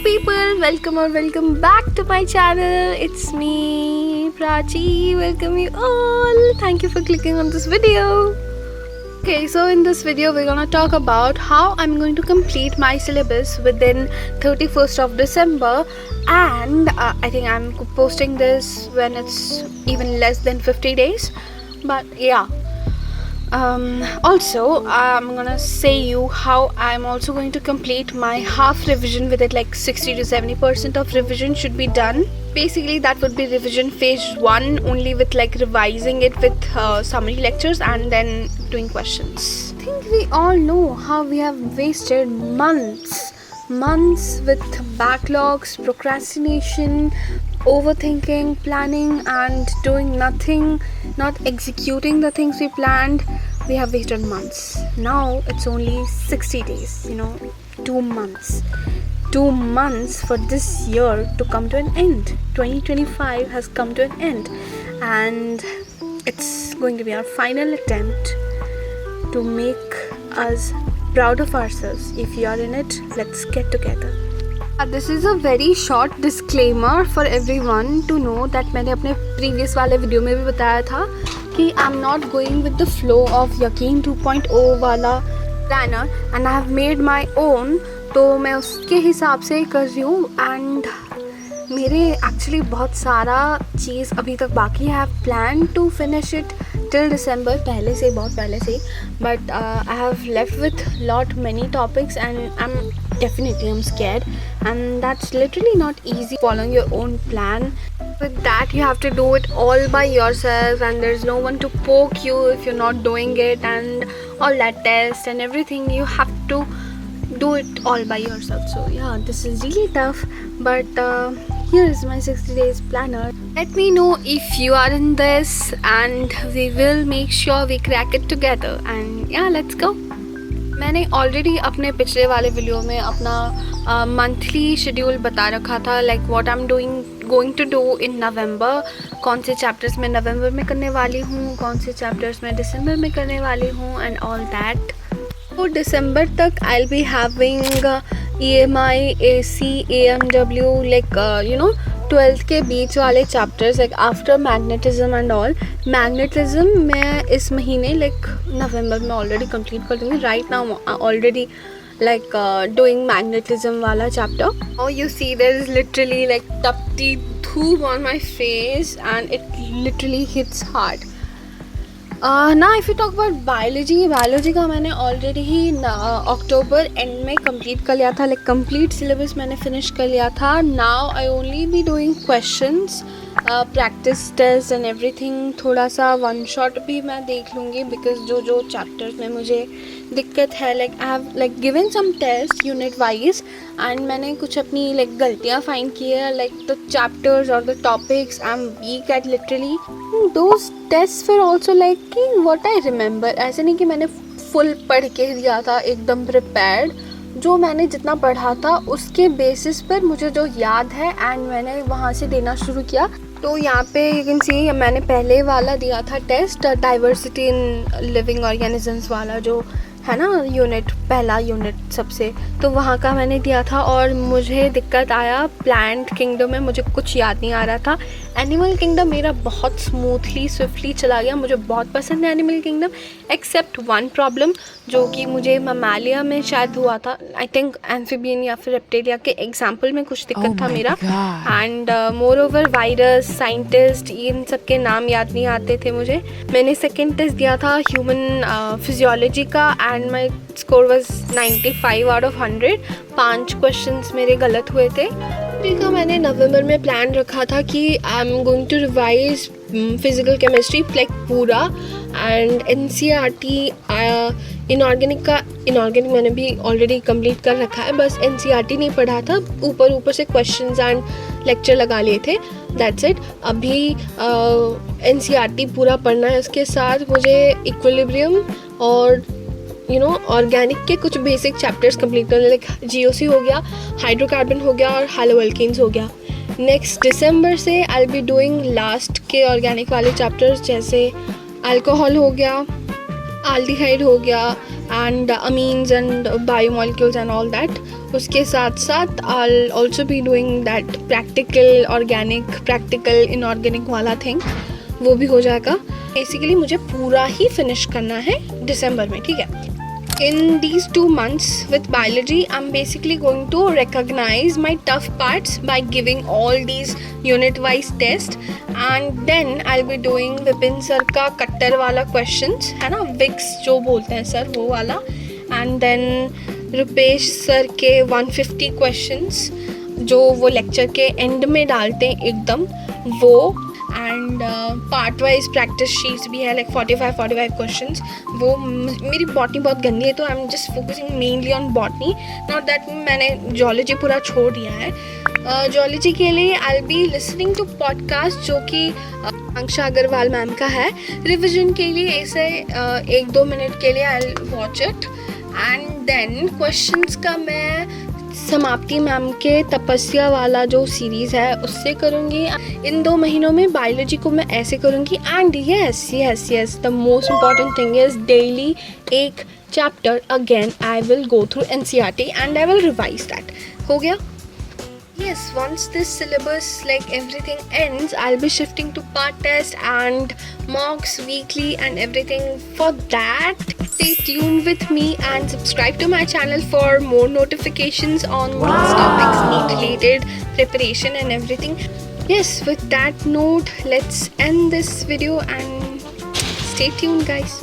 people, welcome or welcome back to my channel. It's me, Prachi. Welcome you all. Thank you for clicking on this video. Okay, so in this video we're gonna talk about how I'm going to complete my syllabus within 31st of December, and I think I'm posting this when it's even less than 50 days, but yeah. Also I'm gonna say you how I'm also going to complete my half revision with it, like 60 to 70% of revision should be done. Basically that would be revision phase 1 only, with like revising it with summary lectures and then doing questions. I think we all know how we have wasted months with backlogs, procrastination, overthinking, planning and doing nothing, not executing the things we planned. We have wasted months. Now it's only 60 days, 2 months. 2 months for this year to come to an end. 2025 has come to an end, and it's going to be our final attempt to make us proud of ourselves. If you are in it, let's get together. This is a very short disclaimer for everyone to know that मैंने अपने previous वाले video में भी बताया था कि I'm not going with the flow of यकीन 2.0 वाला planner and I have made my own, तो मैं उसके हिसाब से कर रही हूँ. एंड मेरे एक्चुअली बहुत सारा चीज़ अभी तक बाकी है. I have plan to finish it till December, बहुत पहले से, but I have left with lot many topics and I am scared, and that's literally not easy following your own plan. With that you have to do it all by yourself, and there's no one to poke you if you're not doing it, and all that test and everything you have to do it all by yourself. So yeah, this is really tough, but here is my 60 days planner. Let me know if you are in this, and we will make sure we crack it together. And yeah, let's go. मैंने already अपने पिछले वाले video में अपना monthly schedule बता रखा था, like what I am going to do in November. कौन से चैप्टर्स मैं नवंबर में करने वाली हूँ, कौन से चैप्टर्स मैं दिसंबर में करने वाली हूँ, एंड ऑल दैट. तो दिसंबर तक आई will be having EMI, AC, AMW, like 12th के बीच वाले chapters, like after magnetism and all. Magnetism मैं इस महीने लाइक नवंबर में ऑलरेडी कंप्लीट कर दूँगी. Right now already like doing magnetism wala chapter. Oh, you see there is literally like tapti dhoop on my face, and it literally hits hard. Now if you talk about biology का मैंने already ही October end में complete कर लिया था, like complete syllabus मैंने finish कर लिया था. Now I only be doing questions, practice test and everything. थोड़ा सा वन शॉट भी मैं देख लूँगी, बिकॉज जो चैप्टर्स में मुझे दिक्कत है, like I have like given some test unit wise, and मैंने कुछ अपनी लाइक गलतियाँ फाइंड की है, लाइक द चैप्टर्स और the topics I am weak at literally. Those test फिर ऑल्सो लाइक कि व्हाट आई रिमेंबर. ऐसे नहीं कि मैंने फुल पढ़ के दिया था एकदम प्रिपेयर्ड. जो मैंने जितना पढ़ा था उसके बेसिस पर मुझे जो याद है, एंड मैंने वहाँ से देना शुरू किया. तो यहाँ पे यू कैन सी मैंने पहले वाला दिया था test, diversity in living organisms वाला जो है ना यूनिट, पहला यूनिट सबसे, तो वहाँ का मैंने दिया था. और मुझे दिक्कत आया प्लांट किंगडम में, मुझे कुछ याद नहीं आ रहा था. एनिमल किंगडम मेरा बहुत स्मूथली स्विफ्टली चला गया. मुझे बहुत पसंद है animal kingdom, except one problem जो कि मुझे ममालिया में शायद हुआ था. आई थिंक एम्फीबियन या फिर रेप्टिलिया के एग्जाम्पल में कुछ दिक्कत था मेरा. And more over virus, scientist, इन सब के नाम याद नहीं आते थे मुझे. मैंने सेकेंड टेस्ट दिया था ह्यूमन फिजियोलॉजी का, and my score was 95 out of 100. 5 questions मेरे गलत हुए थे. का मैंने नवंबर में प्लान रखा था कि I am going to revise physical chemistry like पूरा, एंड NCERT इनऑर्गेनिक मैंने भी ऑलरेडी कंप्लीट कर रखा है. बस NCERT नहीं पढ़ा था, ऊपर से क्वेश्चंस एंड लेक्चर लगा लिए थे, दैट्स इट. अभी NCERT पूरा पढ़ना है. उसके साथ मुझे इक्विलिब्रियम और ऑर्गेनिक के कुछ बेसिक चैप्टर्स कंप्लीट करने, लाइक GOC हो गया, हाइड्रोकार्बन हो गया और हैलोअल्केन्स हो गया. नेक्स्ट दिसंबर से आई विल बी डूइंग लास्ट के ऑर्गेनिक वाले चैप्टर्स, जैसे अल्कोहल हो गया, aldehyde हो गया, and amines and biomolecules and all that. उसके साथ साथ I'll also be doing that practical organic practical inorganic वाला thing, वो भी हो जाएगा. बेसिकली मुझे पूरा ही फिनिश करना है दिसंबर में, ठीक है. In these 2 months with biology, I'm basically going to recognize my tough parts by giving all these unit-wise tests, and then I'll be doing Vipin sir का कट्टर वाला questions, है ना, विक्स जो बोलते हैं सर वो वाला, and then रुपेश सर के 150 questions जो वो लेक्चर के एंड में डालते हैं एकदम वो, and part wise practice sheets भी है लाइक 45 क्वेश्चंस. वो मेरी बॉटनी बहुत गंदी है तो I am just focusing mainly on botany, not that मैंने जूलॉजी पूरा छोड़ दिया है. जूलॉजी के लिए I will be listening to podcast जो कि आकांक्षा अग्रवाल मैम का है. रिविजन के लिए ऐसे 1-2 मिनट के लिए I will watch it, and then questions का मैं समाप्ति मैम के तपस्या वाला जो सीरीज़ है उससे करूँगी. इन 2 महीनों में बायोलॉजी को मैं ऐसे करूँगी. And yes the most important thing is daily एक chapter again I will go through NCERT and I will revise that. हो गया. Yes, once this syllabus like everything ends, I'll be shifting to part test and mocks weekly and everything. For that, stay tuned with me and subscribe to my channel for more notifications on these topics, NEET related preparation and everything. Yes, with that note, let's end this video and stay tuned, guys.